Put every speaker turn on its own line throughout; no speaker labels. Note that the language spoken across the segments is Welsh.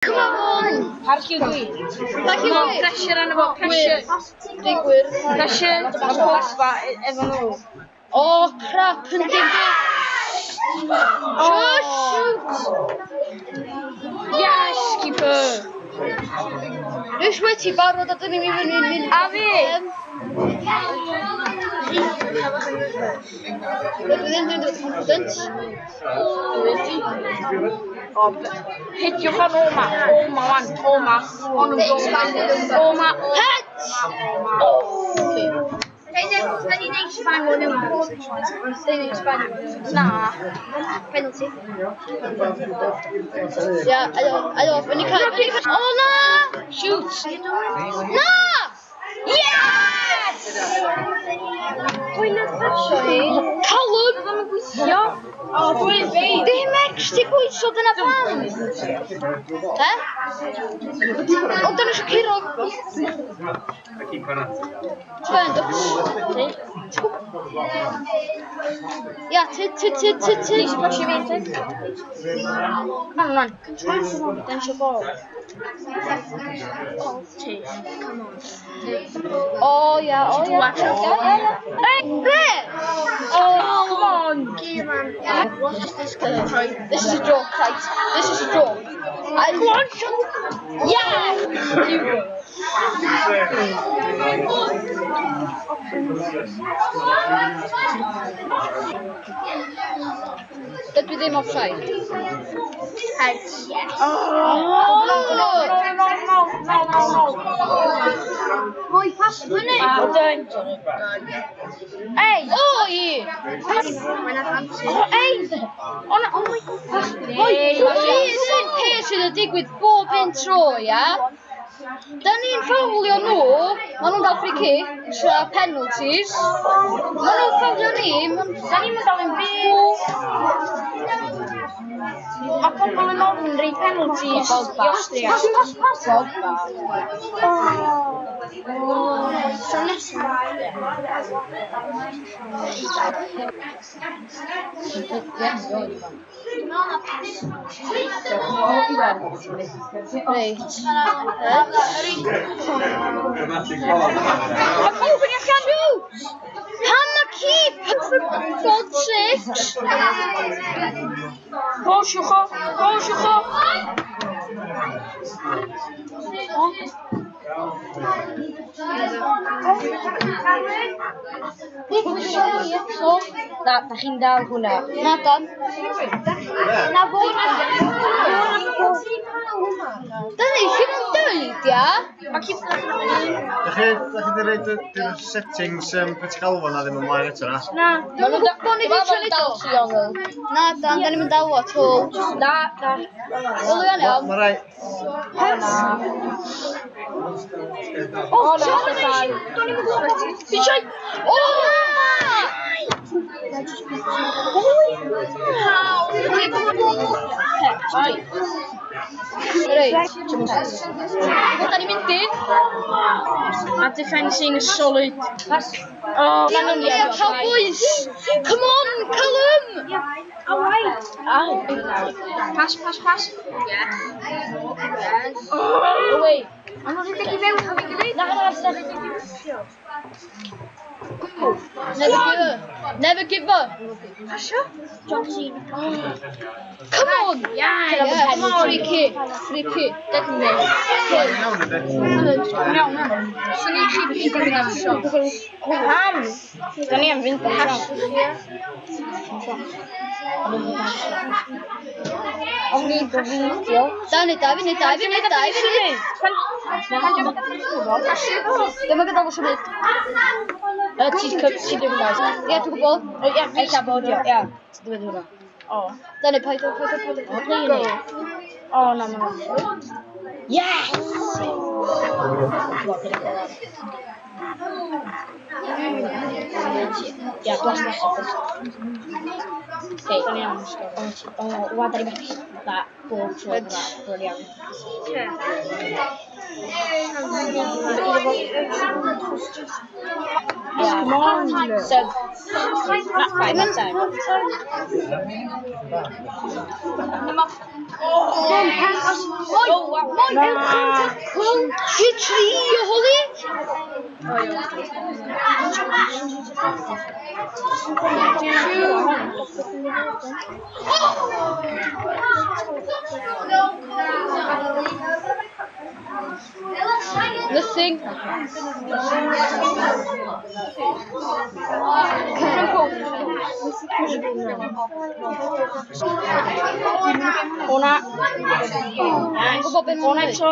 Come on!
Parciw dwi.
Parciw dwi.
Pressure arno fo, pressure.
Digwyr.
Pressure, a posba efo nhw.
Oh, crap, yn digwydd. Oh, shoot!
Yes, keeper.
Rwy'n wedi barod a dyn ni'n mynd.
A fi?
Rwy'n mynd confident.
Hitio fan Oma. Oma wan, Oma. On nhw'n dod. Oma.
Het!
Da ni'n neud Spanio nhw.
Na.
Penalty.
Ja, allo, ben ik oh, na!
Shoot.
Na! Yes!
Pwy'n nath pasio hi?
Callum!
Ja. Oh, dwi'n fi.
Dim ex, ti gweithio dyna pan? He? O, dyna eisiau curo. Twend, ja, ti.
Nes i pasio fi, ti? Man. Den eisiau bol.
Oh, ja. Hey, be?
Oh, come on.
This is a draw, Kate. This is a draw. Come on, yeah! Dydw I ddim offside.
Heads.
No.
Mwy pas fyny.
Dyn. Ei.
Oi!
Mae'n fancy.
Ei. Oh my God.
Sy'n peth sydd yn digwydd bob un tro, ia? Da ni'n ffawlio nhw, maen nhw'n cael free kicks a penalties. Maen nhw'n ffawlio ni,
Da ni'n mynd dal yn byw. A pobl yn ofyn rei penalties i Awstria.
So nesaf.
Reit.
Mae pob yn allan nhw.
Pam ma keep, for God's sakes.
Rosiwch o. Na, da chi'n dal hwnna.
Na, Dan.
Na fod.
Dani, chi'n yn dweud, ia?
Mae ci'n
Dach chi wedi rhaid i'r settings beth galfon a ddim ymlaen eto na?
Na.
Maen nhw'n gwybod ni ddim yn dal Na, Dan, da ni'n mynd daw at hwl.
Na.
Wel, iawn iawn.
Mae rai...
O, na. Fi'n
O, na! Reit. Da ni'n mynd in.
A defensing is solid. Oh,
Maen nhw'n cael boys. Come on, Callum!
Pass. Oh, wait.
Ond oedd wedi mewn o fi gilydd?
Na,
Never give up.
Pasio? Johnson.
Come on.
Yeah,
Come on. Free kick. Definitely.
Iawn ydy.
Swn i chi byd yn mynd am siop. Pam? Da ni am fynd am siop. Ond ni'n gofyndio.
Dani. Dyma gadael symud.
Ti ddim yn oes.
Ie, dwi'n gwybod.
Ella bod i, ia. Ti ddim yn hwnna. O.
Dani, paid.
O, na, ma. Yes! Ia, plastig. Hei, dan iawn. O, wadar I beth. Da, bob tro. Bob iawn. Yeah. Come on. So, not 5 out of 10.
Oh, wow. Shit, Holly. Nothing.
Hwnna.
Gwybod be
Hwnna
ma'n
eto.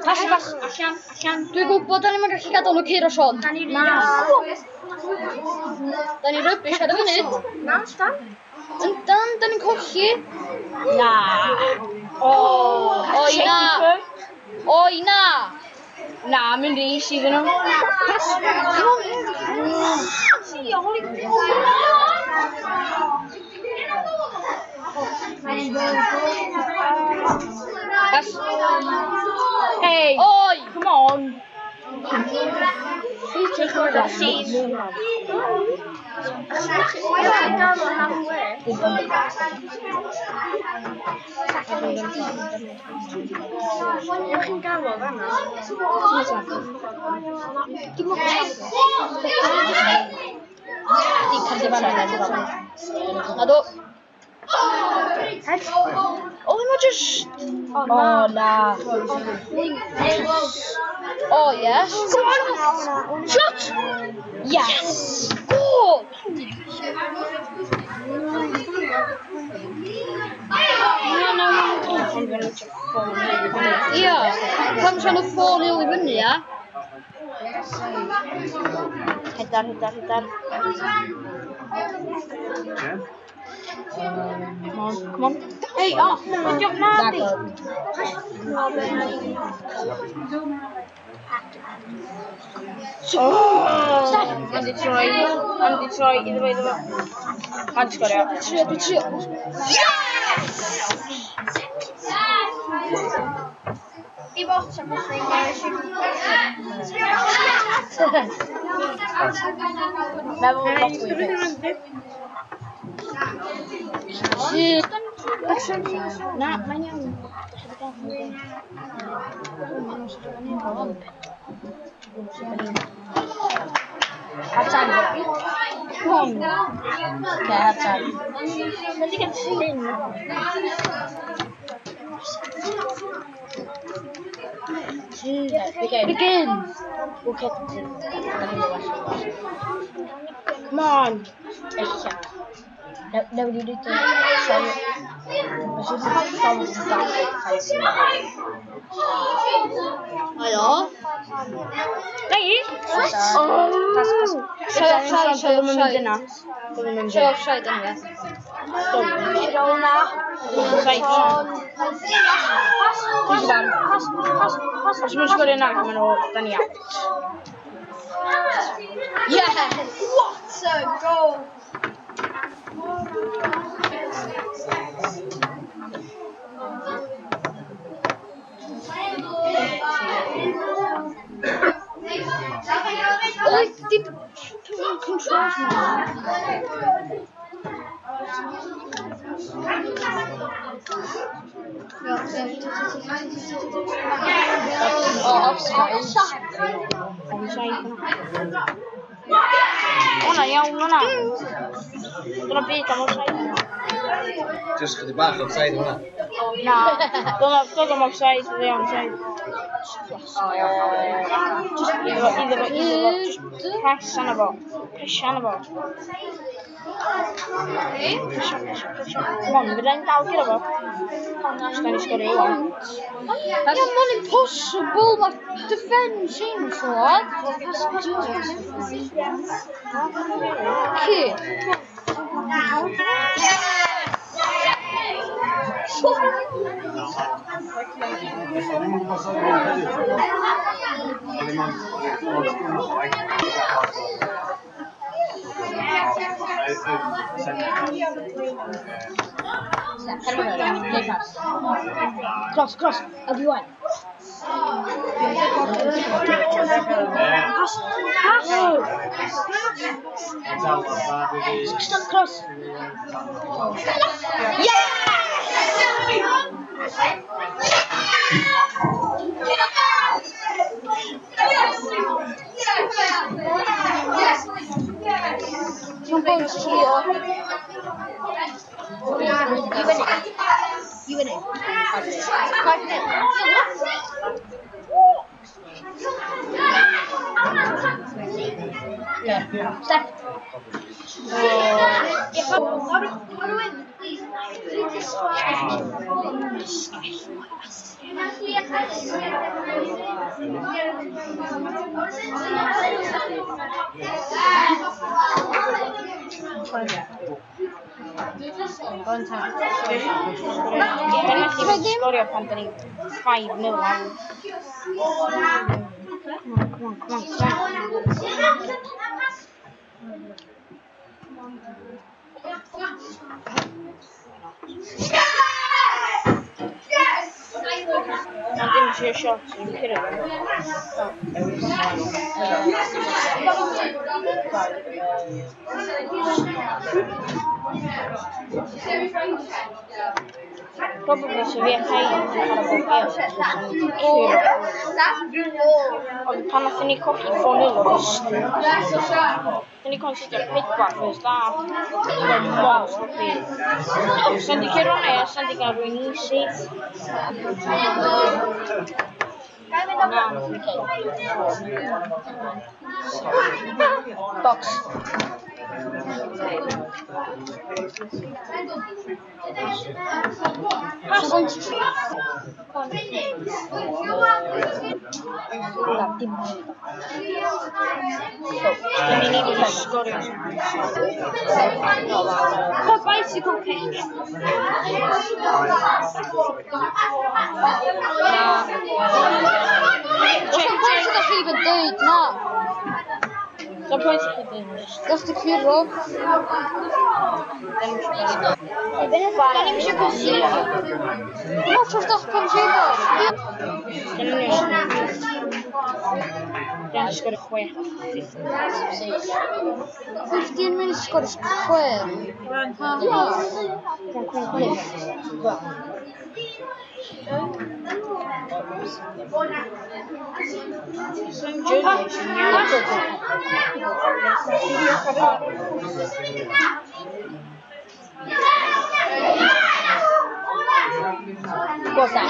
Tasg bach, allan.
Dwi'n gwybod da ni'n gallu gadael nhw ceir o Sean. Da ni rybys ar y funud.
Na, stan.
Da ni'n colli.
Na.
Oi na. Oi na.
Na, mynd I sydd yn nhw. Hey.
Oi.
Come on. Sydd.
Chi'n gael o fanna?
Di cyrdi fan hynny. Na do. Oh, ma just...
Oh, na.
Oh, yes. Come on. Shot.
Yes.
Goal. Ia. Pam sian o 4-0 I fyny, ia?
Hedar. Come on. Hey, oh, jump Nadi. I'm Detroit. Either way. I just got out.
Trio.
I bort am Ffrainc.
Na, mae'n iawn. Half-time. Come on. Okay, half-time.
Begin.
We'll get it. Come on. No, you need to show it.
Hello?
Hey!
Show offside anyway.
Os mae'n sgorio yna, maen nhw, da ni out.
Yes!
What a goal!
Like, deep controls now. Offside.
Hwna, iawn hwna. Dyna byd am offside.
Just chydig bach offside hwnna.
Na, doedd am offside, doedd am offside. Iddo fo. Press arno fo. Come on, fydda'n dal gyda fo. Os da ni sgorio iwan.
That's not impossible. My defending squad. Okay.
Cross, everyone. Stop cross.
Não pode trio.
You win it. 5 minutes.
Step.
How do win?
Story of company 5-0 now. Come on. I didn't see a shot, so you hit it. Probably så vet jag inte vad det var. Ond pan nathon ni colli 4-0 nathon ni consider 4 first half. Sa'n di cero ne, sa'n di gael rwy'n easy. Box.
Bicycle kick.
Check dat even deed, nou.
Zo'n pwynt i chi dyn.
Dat is de Ewrop.
Dan neem je koffie.
No, przecież to kończyło.
Dan sgwr y chwe.
15 minutes scored square.
What's that?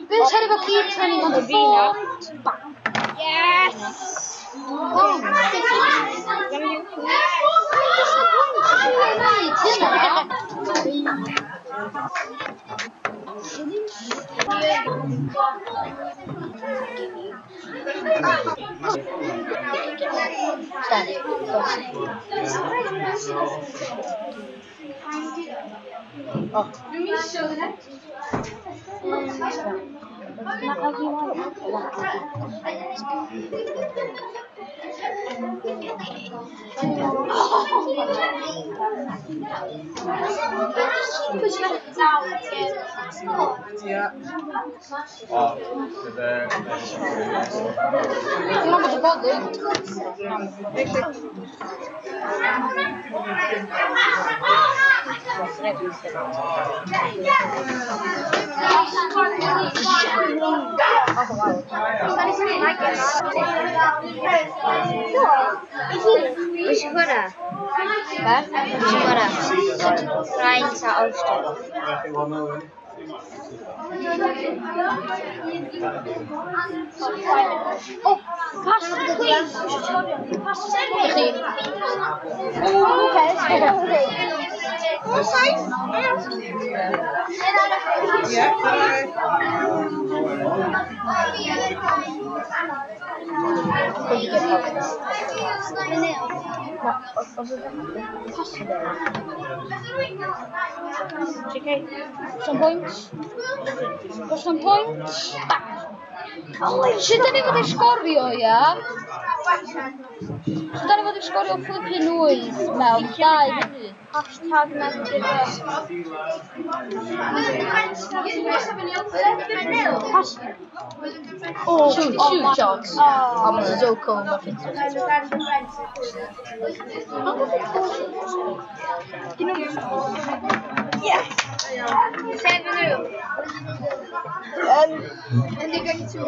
This had to keep turning on the ball.
Yes!
Ja.
No, but the ball did.
Wysi chwara. Wysi chwara. Ffrainc a Awstria. Oh, pass please. Pass
Chdi.
Some points. Got some points. Sut da ni fod i sgorio, ia? Sut da ni fod i sgorio flipping wyth mewn 2 munud?
Hashtag
Two shots. I'm so cool.
Yes. 7-0. And they're going to